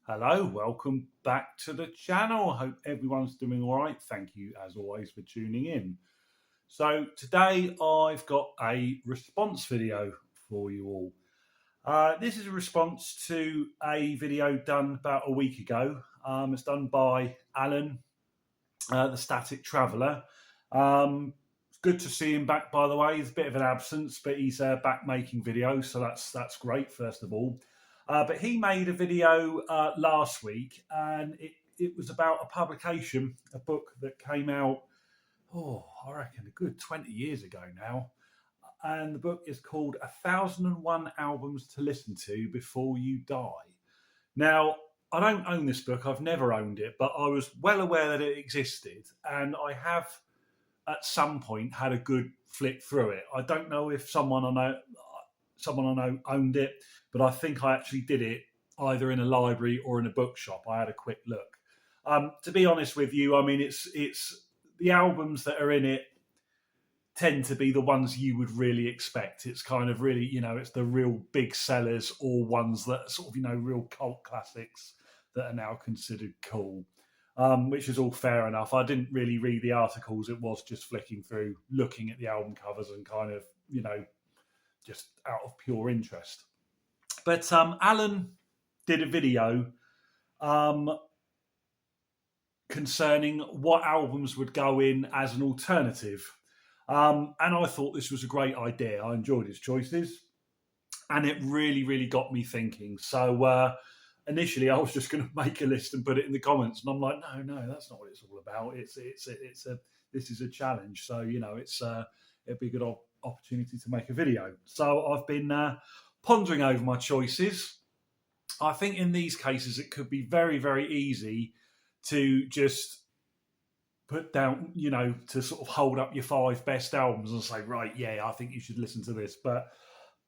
Hello, welcome back to the channel. I hope everyone's doing all right. Thank you, as always, for tuning in. So, today I've got a response video for you all. This is a response to a video done about a week ago. It's done by Alan, the Static Traveller. It's good to see him back, by the way. He's a bit of an absence, but he's back making videos, so that's great, first of all. But he made a video last week, and it was about a publication, a book that came out, I reckon a good 20 years ago now. And the book is called 1001 Albums to Listen to Before You Die. Now, I don't own this book, I've never owned it, but I was well aware that it existed, and I have at some point had a good flick through it. I don't know if someone I know owned it, but I think I actually did it either in a library or in a bookshop. I had a quick look. To be honest with you, I mean, it's the albums that are in it tend to be the ones you would really expect. It's kind of really, it's the real big sellers or ones that are sort of, real cult classics that are now considered cool, which is all fair enough. I didn't really read the articles. It was just flicking through, looking at the album covers and kind of, just out of pure interest. But Alan did a video um, concerning what albums would go in as an alternative. And I thought this was a great idea. I enjoyed his choices, and it really, really got me thinking. So initially, I was just going to make a list and put it in the comments, and I'm like, no, that's not what it's all about. This is a challenge. So it'd be a good opportunity to make a video. So I've been pondering over my choices. I think in these cases, it could be very, very easy to just put down, to sort of hold up your five best albums and say, right, yeah, I think you should listen to this. But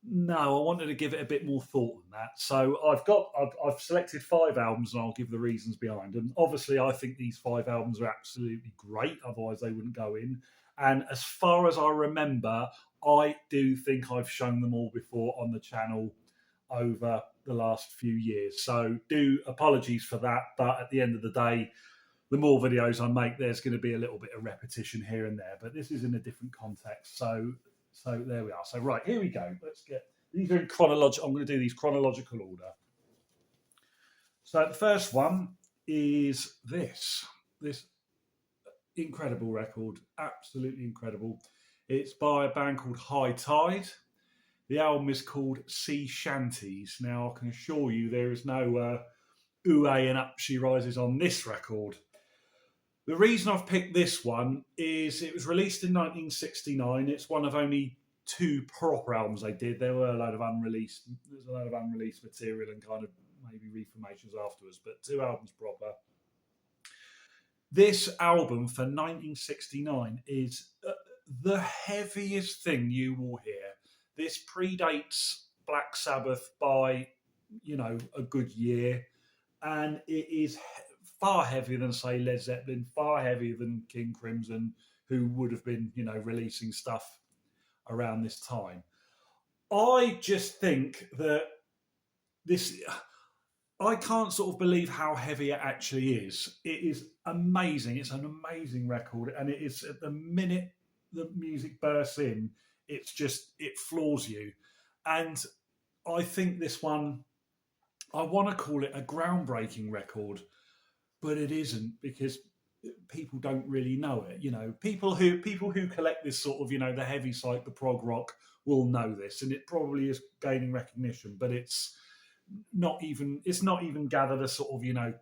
no, I wanted to give it a bit more thought than that. So I've selected five albums, and I'll give the reasons behind them. Obviously, I think these five albums are absolutely great. Otherwise, they wouldn't go in. And as far as I remember, I do think I've shown them all before on the channel over the last few years. So do apologies for that. But at the end of the day, the more videos I make, there's going to be a little bit of repetition here and there. But this is in a different context. So there we are. So right, here we go. Let's get these are in chronological. I'm going to do these chronological order. So the first one is this incredible record, absolutely incredible. It's by a band called High Tide. The album is called Sea Shanties. Now I can assure you there is no ooh and up she rises on this record. The reason I've picked this one is it was released in 1969. It's one of only two proper albums they did. There were a load of unreleased. There's a load of unreleased material and kind of maybe reformations afterwards, but two albums proper. This album for 1969 is the heaviest thing you will hear. This predates Black Sabbath by a good year, and it is far heavier than, say, Led Zeppelin, far heavier than King Crimson, who would have been, releasing stuff around this time. I just think that this, I can't sort of believe how heavy it actually is. It is amazing. It's an amazing record, and it is at the minute the music bursts in, it floors you. And I think this one, I want to call it a groundbreaking record, but it isn't because people don't really know it. People who collect this sort of the heavy side, the prog rock, will know this, and it probably is gaining recognition. But it's not even gathered a sort of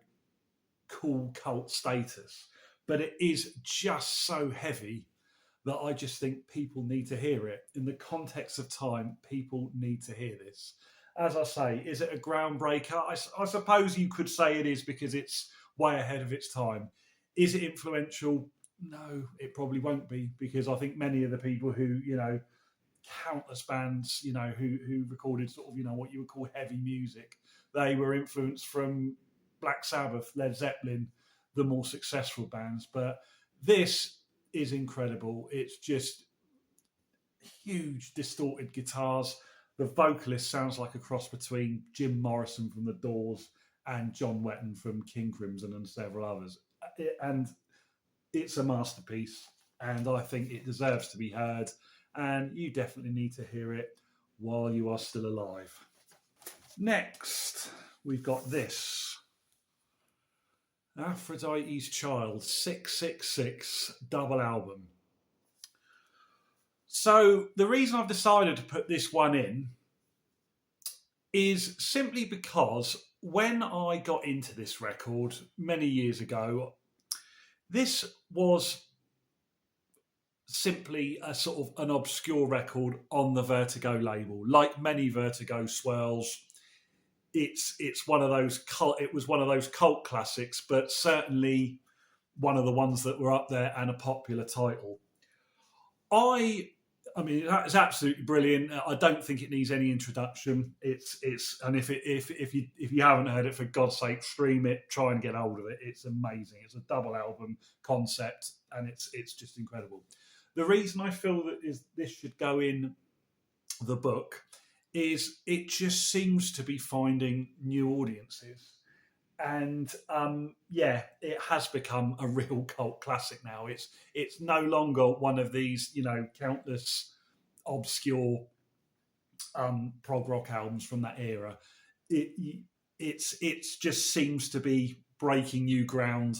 cool cult status. But it is just so heavy that I just think people need to hear it in the context of time. People need to hear this. As I say, is it a groundbreaker? I suppose you could say it is because it's way ahead of its time. Is it influential? No, it probably won't be because I think many of the people who, countless bands, who recorded sort of, what you would call heavy music, they were influenced from Black Sabbath, Led Zeppelin, the more successful bands. But this is incredible. It's just huge distorted guitars. The vocalist sounds like a cross between Jim Morrison from The Doors and John Wetton from King Crimson and several others. And it's a masterpiece, and I think it deserves to be heard. And you definitely need to hear it while you are still alive. Next, we've got this Aphrodite's Child 666 double album. So, the reason I've decided to put this one in is simply because when I got into this record many years ago, this was simply a sort of an obscure record on the Vertigo label. Like many Vertigo swirls, it's one of those cult. It was one of those cult classics, but certainly one of the ones that were up there and a popular title. I mean, it's absolutely brilliant. I don't think it needs any introduction. It's and if you haven't heard it, for God's sake, stream it. Try and get hold of it. It's amazing. It's a double album concept, and it's just incredible. The reason I feel that this should go in the book is it just seems to be finding new audiences. And it has become a real cult classic now. It's no longer one of these, countless obscure prog rock albums from that era. It's just seems to be breaking new ground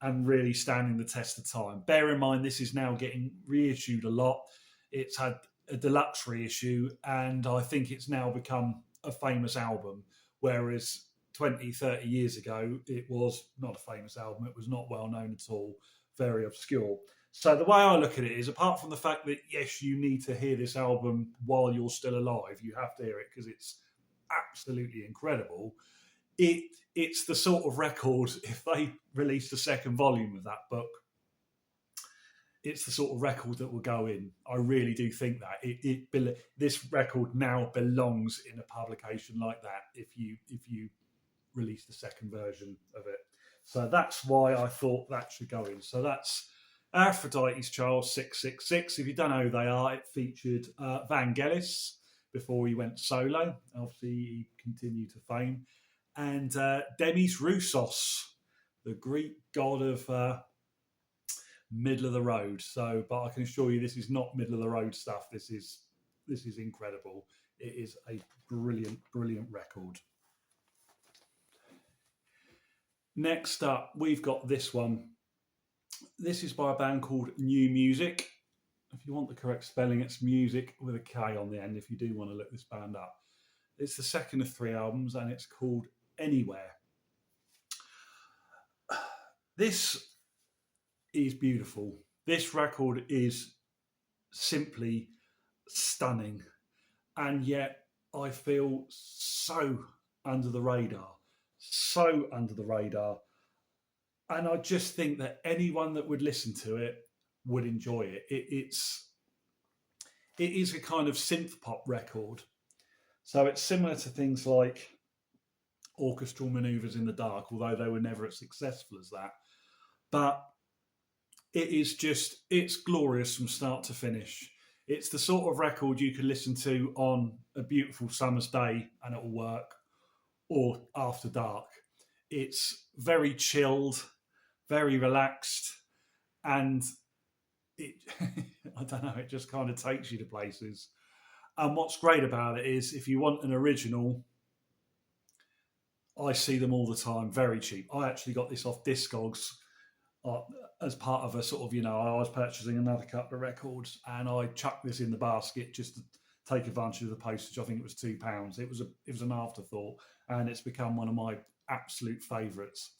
and really standing the test of time. Bear in mind, this is now getting reissued a lot. It's had a deluxe reissue, and I think it's now become a famous album, whereas 20, 30 years ago, it was not a famous album. It was not well known at all, very obscure. So the way I look at it is, apart from the fact that, yes, you need to hear this album while you're still alive, you have to hear it because it's absolutely incredible. It's the sort of record, if they released a second volume of that book, it's the sort of record that will go in. I really do think that this record now belongs in a publication like that. If you release the second version of it, so that's why I thought that should go in. So that's Aphrodite's Child 666. If you don't know who they are, it featured Vangelis before he went solo. Obviously, he continued to fame, and Demis Roussos, the Greek god of middle of the road. So, but I can assure you, this is not middle of the road stuff. This is incredible. It is a brilliant record. Next up, we've got this one. This is by a band called New Music. If you want the correct spelling, it's music with a K on the end, if you do want to look this band up. It's the second of 3 albums, and it's called Anywhere. This is beautiful. This record is simply stunning, and yet I feel so under the radar. And I just think that anyone that would listen to it would enjoy it. It is a kind of synth pop record. So it's similar to things like Orchestral Manoeuvres in the Dark, although they were never as successful as that. But it's glorious from start to finish. It's the sort of record you can listen to on a beautiful summer's day and it'll work, or after dark. It's very chilled, very relaxed, and I don't know, it just kind of takes you to places. And what's great about it is, if you want an original, I see them all the time, very cheap. I actually got this off Discogs as part of a sort of, I was purchasing another couple of records, and I chucked this in the basket just to take advantage of the postage. I think it was £2. It was an afterthought, and it's become one of my absolute favourites.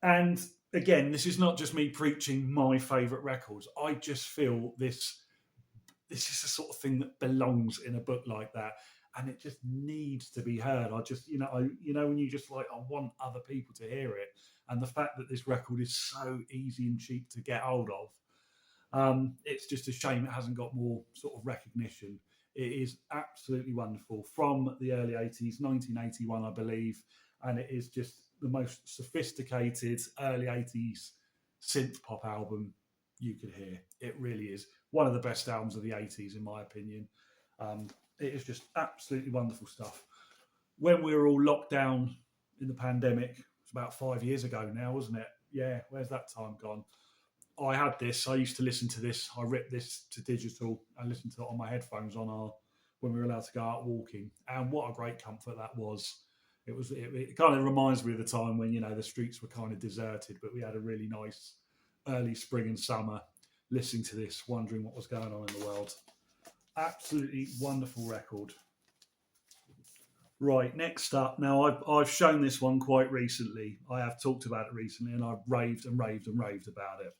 And again, this is not just me preaching my favourite records. I just feel this is the sort of thing that belongs in a book like that, and it just needs to be heard. I just, when you just like, I want other people to hear it, and the fact that this record is so easy and cheap to get hold of, it's just a shame it hasn't got more sort of recognition. It is absolutely wonderful, from the early 80s, 1981, I believe, and it is just the most sophisticated early 80s synth pop album you could hear. It really is one of the best albums of the 80s, in my opinion. It is just absolutely wonderful stuff. When we were all locked down in the pandemic. It's about 5 years ago now, wasn't it? Yeah, where's that time gone? I had this. I used to listen to this. I ripped this to digital and listened to it on my headphones on our when we were allowed to go out walking. And what a great comfort that was. It kind of reminds me of the time when the streets were kind of deserted, but we had a really nice early spring and summer listening to this, wondering what was going on in the world. Absolutely wonderful record. Right, next up. Now, I've shown this one quite recently. I have talked about it recently, and I've raved and raved and raved about it.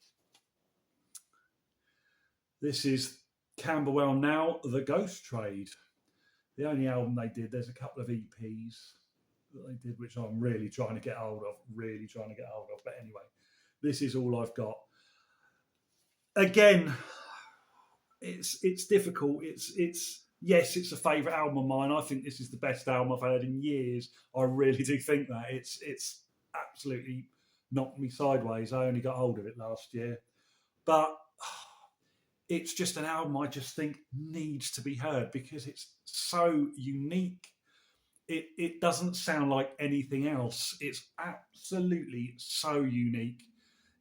This is Camberwell Now, The Ghost Trade. The only album they did. There's a couple of EPs that they did, which I'm really trying to get hold of. But anyway, this is all I've got. Again, it's difficult. Yes, it's a favourite album of mine. I think this is the best album I've heard in years. I really do think that. It's absolutely knocked me sideways. I only got hold of it last year. But it's just an album I just think needs to be heard because it's so unique. It doesn't sound like anything else. It's absolutely so unique.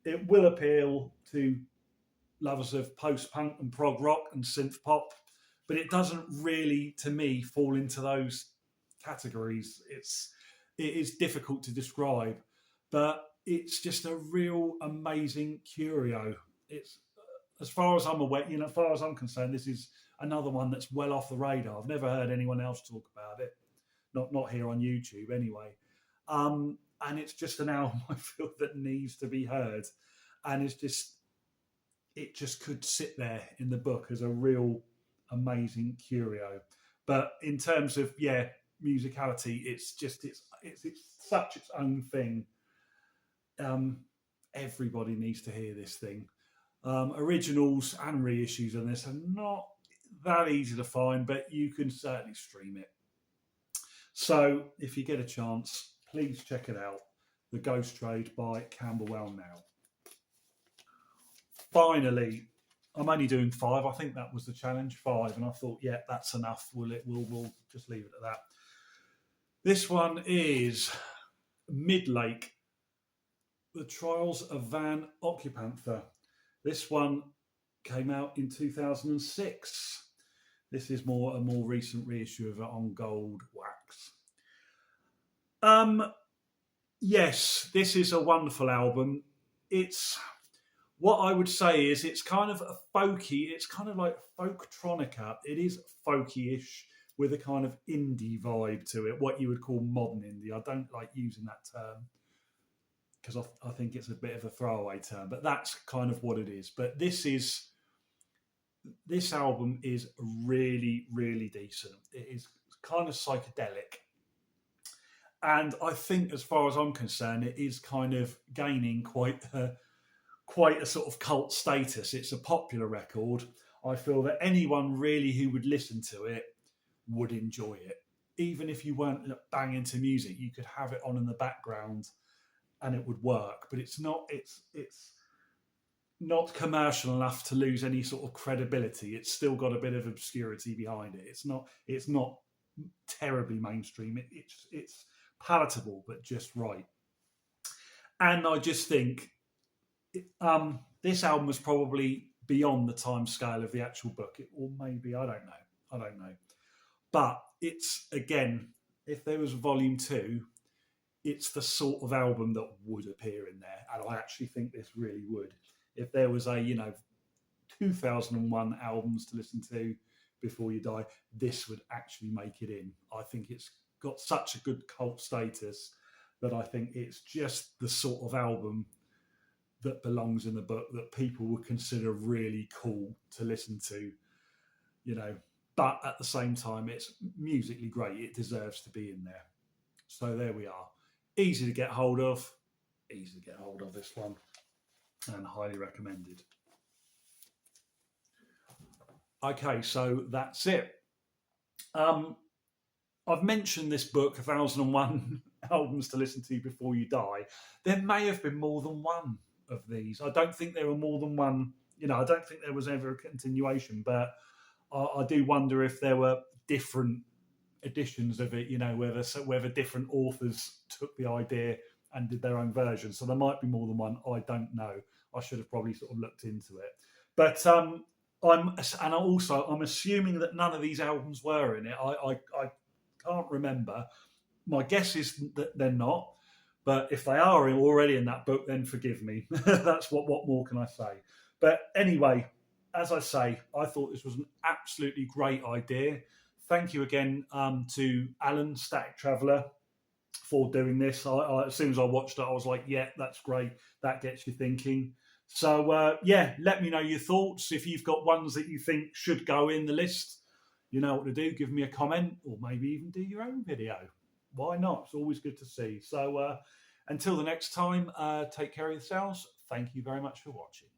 It will appeal to lovers of post-punk and prog rock and synth pop, but it doesn't really, to me, fall into those categories. It is difficult to describe, but it's just a real amazing curio. It's, as far as I'm aware, as far as I'm concerned, this is another one that's well off the radar. I've never heard anyone else talk about it, not here on YouTube anyway. And it's just an album I feel that needs to be heard, and it just could sit there in the book as a real amazing curio. But in terms of musicality, it's such its own thing. Everybody needs to hear this thing. Originals and reissues on this are not that easy to find, but you can certainly stream it. So if you get a chance, please check it out. The Ghost Trade by Camberwell Now. Finally, I'm only doing 5. I think that was the challenge, 5, and I thought, that's enough. We'll just leave it at that. This one is Midlake, The Trials of Van Occupanther. This one came out in 2006. This is a more recent reissue of it on gold wax. Yes, this is a wonderful album. It's what I would say is it's kind of a folky. It's kind of like folktronica. It is folky-ish with a kind of indie vibe to it, what you would call modern indie. I don't like using that term because I think it's a bit of a throwaway term, but that's kind of what it is. But this album is really, really decent. It is kind of psychedelic. And I think, as far as I'm concerned, it is kind of gaining quite a sort of cult status. It's a popular record. I feel that anyone really who would listen to it would enjoy it. Even if you weren't bang into music, you could have it on in the background and it would work. But it's not commercial enough to lose any sort of credibility. It's still got a bit of obscurity behind it. It's not terribly mainstream. It's palatable, but just right. And I just think this album was probably beyond the time scale of the actual book. Or maybe, I don't know. But it's, again, if there was volume 2, it's the sort of album that would appear in there. And I actually think this really would. If there was a 2001 albums to listen to before you die, this would actually make it in. I think it's got such a good cult status that I think it's just the sort of album that belongs in the book that people would consider really cool to listen to, but at the same time, it's musically great. It deserves to be in there. So there we are. Easy to get hold of. This one. And highly recommended. Okay, so that's it. I've mentioned this book, 1001 Albums to Listen to Before You Die. There may have been more than one of these. I don't think there were more than one. I don't think there was ever a continuation, but I do wonder if there were different editions of it, whether different authors took the idea and did their own version. So there might be more than one. I don't know. I should have probably sort of looked into it. But I'm assuming that none of these albums were in it. I can't remember. My guess is that they're not. But if they are already in that book, then forgive me. That's what more can I say? But anyway, as I say, I thought this was an absolutely great idea. Thank you again to Alan, Static Traveller, for doing this. As soon as I watched it, I was like, yeah, that's great. That gets you thinking. So, let me know your thoughts. If you've got ones that you think should go in the list, you know what to do. Give me a comment or maybe even do your own video. Why not? It's always good to see. So, until the next time, take care of yourselves. Thank you very much for watching.